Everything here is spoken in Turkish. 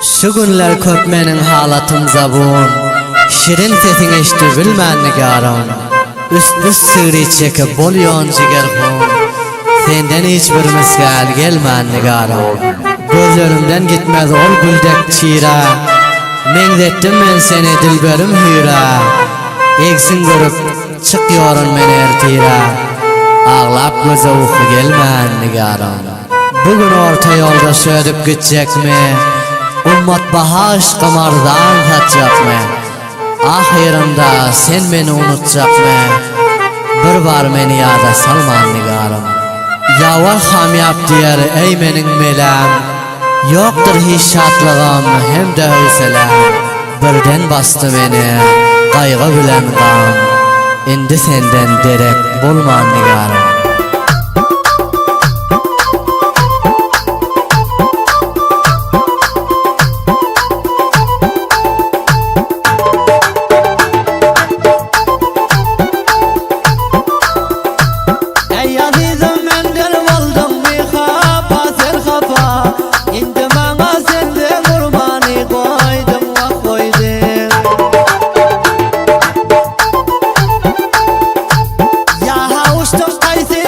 Şu günler köp menin halatym zabun, şirin sesin eşdi bilmän nigaram. Üst sığri çekip bolýan jigerhum, senden hiç bir misgal gelmän nigaram. Gözlerimden gitmez ol güldek çira, meňzetdim men seni dilberim hüra. Egsin görüp çykýaryn men ertira, ağlap göze uky gelmän nigaram. Bugün orta yolda söýdüp gitjekmi? Ummat baha aşkamardan tatjakmy? Ahirinde sen meni unutjakmy? Bir bar meni ýada salman nigaram. Ýawar hamyap diýer ey meniň melem, ýokdur hiç şatlygam hem-de hüselem. Birden bastı meni gaýgy bilen gam, endi senden derek bolman nigaram. Kayse